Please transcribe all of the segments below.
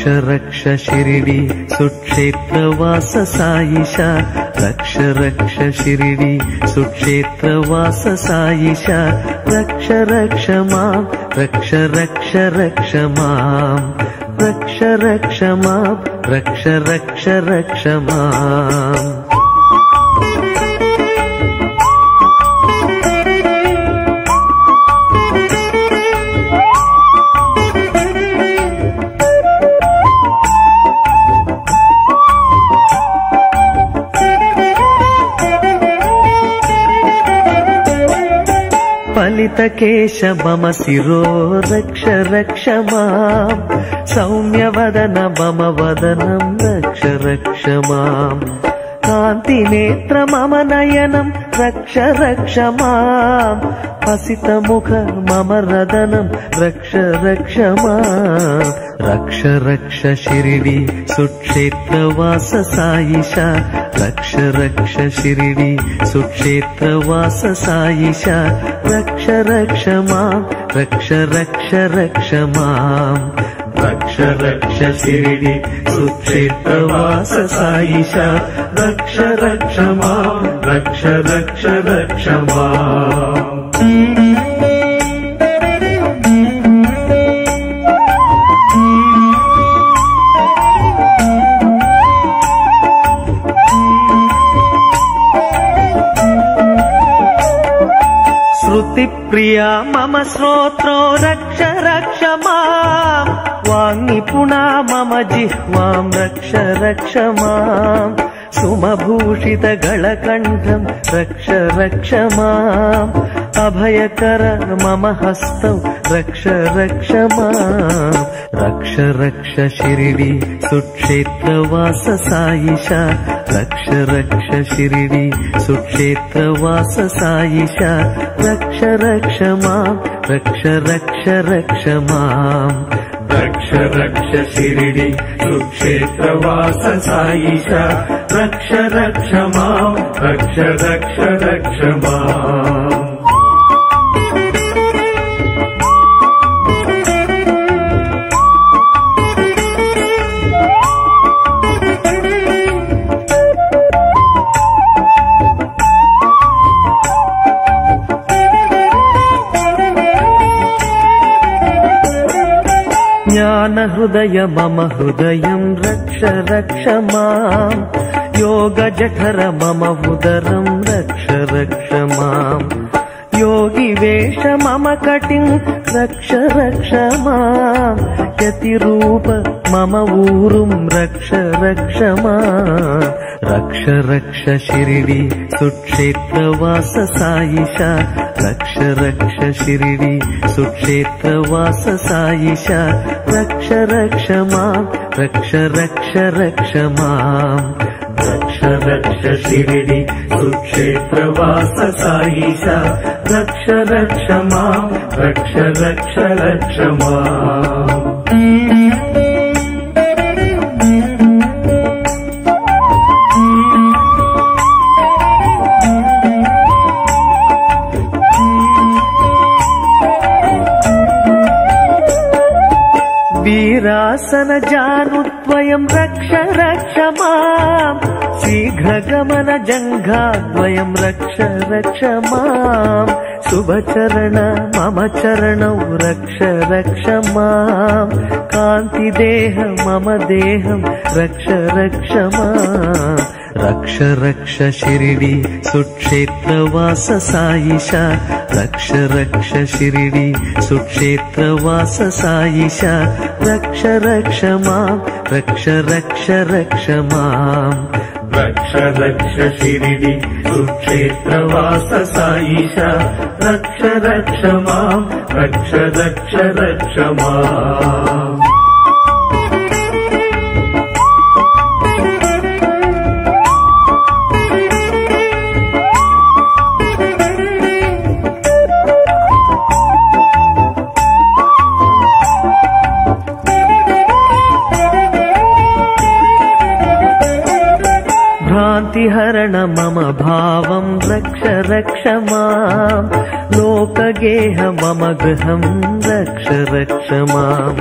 रक्ष शिरिडी सुक्षेत्रवास साईशा रक्ष रक्ष शिरिडी सुक्षेत्रवास साईशा रक्ष रक्ष मां रक्ष रक्ष रक्ष मां रक्ष रक्ष मां रक्ष रक्ष रक्ष मां। फलितकेश मम शिरो रक्ष रक्ष मां सौम्यवदन मम वदनं रक्ष रक्ष मां कान्तिनेत्र मम नयनं रक्ष रक्ष मां हसितमुख मम रदनं रक्ष रक्ष मां। रक्ष रक्ष शिरिडी सुक्षेत्रवास साईशा रक्ष रक्ष शिरिडी सुक्षेत्रवास साईशा रक्ष रक्ष मां रक्ष रक्ष रक्ष मां रक्ष रक्ष शिरिडी सुक्षेत्रवास साईशा रक्ष रक्ष मां रक्ष रक्ष रक्ष मां। श्रुतिप्रिया मम श्रोत्रो रक्ष रक्ष मां वाङ्निपुणा मम जिह्वां रक्ष रक्ष मां सुमभूषितगलकण्ठं रक्ष रक्ष मां अभयकर मम हस्तौ रक्ष रक्ष मां। रक्ष रक्ष शिरिडी सुक्षेत्रवास साईशा रक्ष रक्ष शिरिडी सुक्षेत्रवास साईशा रक्ष रक्ष मां रक्ष रक्ष रक्ष मां रक्ष रक्ष शिरिडी सुक्षेत्रवास साईशा रक्ष रक्ष मां रक्ष रक्ष रक्ष मां। ज्ञान हृदय मम हृदयं रक्ष रक्ष मां योग जठर मम उदरं रक्ष रक्ष मां योगी वेश मम कटिं रक्ष रक्ष मां यतिरूप मम ऊरुं रक्ष रक्ष मां। रक्ष रक्ष शिरिडी सुक्षेत्रवास साईशा रक्ष रक्ष शिरिडी सुक्षेत्रवास साईशा रक्ष रक्ष मां रक्ष रक्ष रक्ष मां रक्ष रक्ष शिरिडी सुक्षेत्रवास साईशा रक्ष रक्ष मां रक्ष रक्ष रक्ष मां। वीरासन जानुद्वयं रक्ष रक्ष मां शीघ्रगमन जङ्घाद्वयं रक्ष रक्ष मां शुभचरण मम चरणौ रक्ष रक्ष मां कान्तिदेह मम देहं रक्ष रक्ष मां। रक्ष रक्ष शिरिडी सुक्षेत्रवास साईशा रक्ष रक्ष शिरिडी सुक्षेत्रवास साईशा रक्ष रक्ष मां रक्ष रक्ष रक्ष मां रक्ष रक्ष शिरिडी सुक्षेत्रवास साईशा रक्ष रक्ष मां रक्ष रक्ष रक्ष मां। भ्रान्तिहरण मम भावं रक्ष रक्ष मां लोकगेह मम गृहं रक्ष रक्ष मां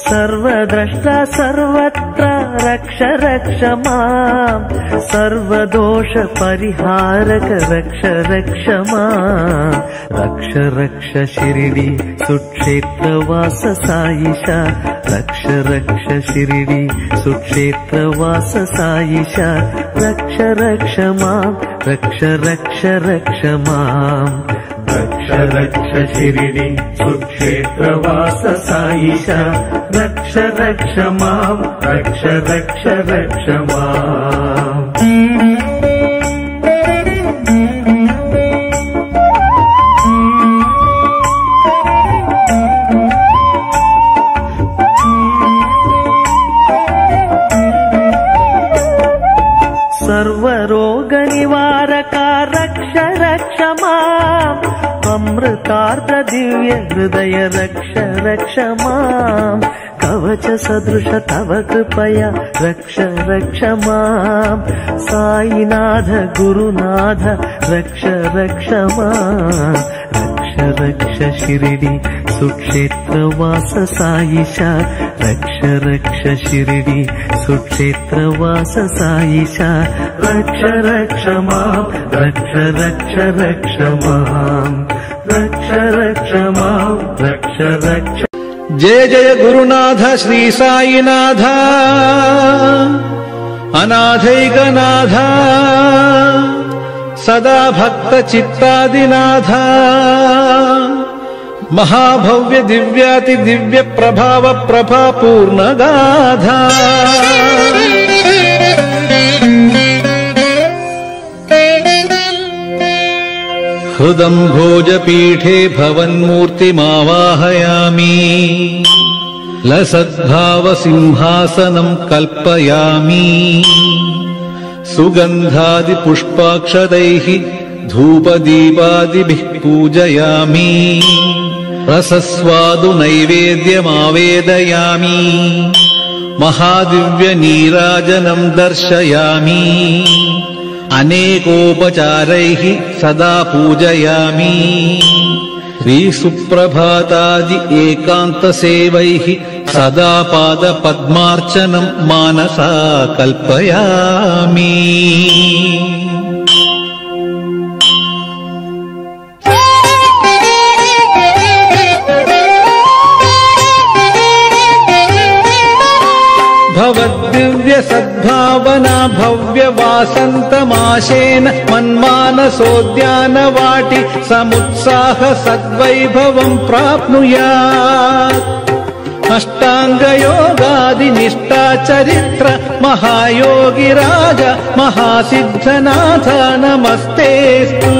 सर्वद्रष्टा सर्वत्र रक्ष रक्ष माम् सर्वदोष परिहारक रक्ष रक्ष माम् रक्ष रक्ष शिरिडी सुक्षेत्रवास साईशा रक्ष रक्ष शिरिडी सुक्षेत्रवास साईशा रक्ष रक्ष माम् रक्ष रक्ष रक्ष माम् रक्ष रक्ष शिरिडी सुक्षेत्रवास साईशा रक्ष रक्ष माम् रक्ष रक्ष रक्ष माम् सर्वरोगनिवारका रक्ष रक्ष माम् अमृतार्थ दिव्य हृदय रक्ष रक्ष माम् कवच सदृश तव कृपया रक्ष रक्ष माम् साईनाथ गुरुनाथ रक्ष रक्ष माम् रक्ष रक्ष शिरिडी सुक्षेत्रवास साईशा रक्ष रक्ष शिरिडी सुक्षेत्रवास साईशा रक्ष रक्ष माम् रक्ष रक्ष रक्ष माम् रक्ष रक्ष माम् रक्ष रक्ष। जय जय गुरुनाथ श्री साईनाथ अनाथैकनाथ सदा भक्त चित्तादिनाथ महाभव्य दिव्याति दिव्य प्रभाव प्रभा पूर्ण गाधा हृदं भोजपीठे भवन्मूर्तिमावाहयामि लसद्भावसिंहासनं कल्पयामि सुगन्धादिपुष्पाक्षतैः धूपदीपादिभिः पूजयामि रसस्वादु नैवेद्यमावेदयामि महादिव्यनीराजनं दर्शयामि अनेकोपचारैः सदा पूजयामि श्रीसुप्रभातादि एकान्तसेवैः सदा पादपद्मार्चनं मानसा कल्पयामि। भवद्दिव्य सद्भावना भव्य वासन्तमाशेन मन्मानसोद्यानवाटि समुत्साह सद्वैभवं प्राप्नुयात् अष्टाङ्गयोगादिनिष्ठाचरित्र महायोगिराज महासिद्धनाथ नमस्तेस्तु।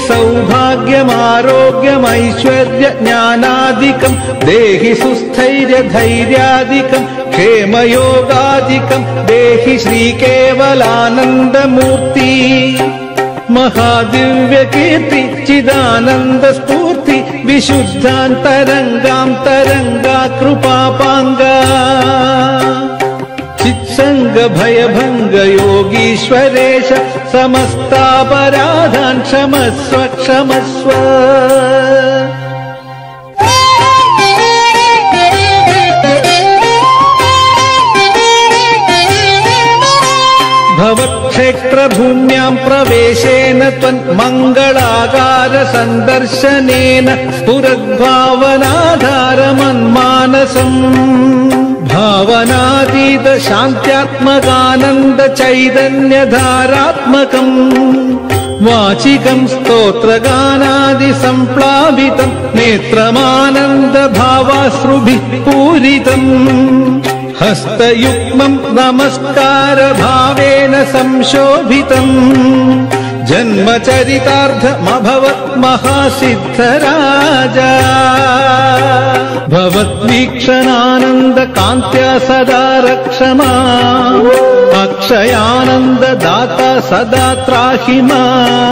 सौभाग्यमारोग्यमैश्वर्य ज्ञानादिकं देहि सुस्थैर्य धैर्यादिकं क्षेमयोगादिकं देहि श्रीकेवलानन्दमूर्ति महादिव्यकीर्ति चिदानन्दस्फूर्ति विशुद्धान्तरङ्गान्तरङ्गा कृपापाङ्गा चित्संग भयभंग योगीश्वरेश समस्तापराधान् क्षमस्व क्षमस्व। भवत्क्षेत्रभूम्यां प्रवेशेन त्वन्मङ्गलाकार सन्दर्शनेन स्फुरद्भावनाधारमन्मानसम् भावनातीत शान्त्यात्मकानन्द चैतन्यधारात्मकम् वाचिकं स्तोत्रगानादि सम्प्लावितं नेत्रमानन्द भावाश्रुभिः पूरितम् हस्तयुग्मं नमस्कार भावेन संशोभितम् जन्मचरितार्थमभवत् महासिद्धराजा भवद्वीक्षणानन्द कान्त्या सदा रक्षमा अक्षयानन्द दाता सदा त्राहि माम्।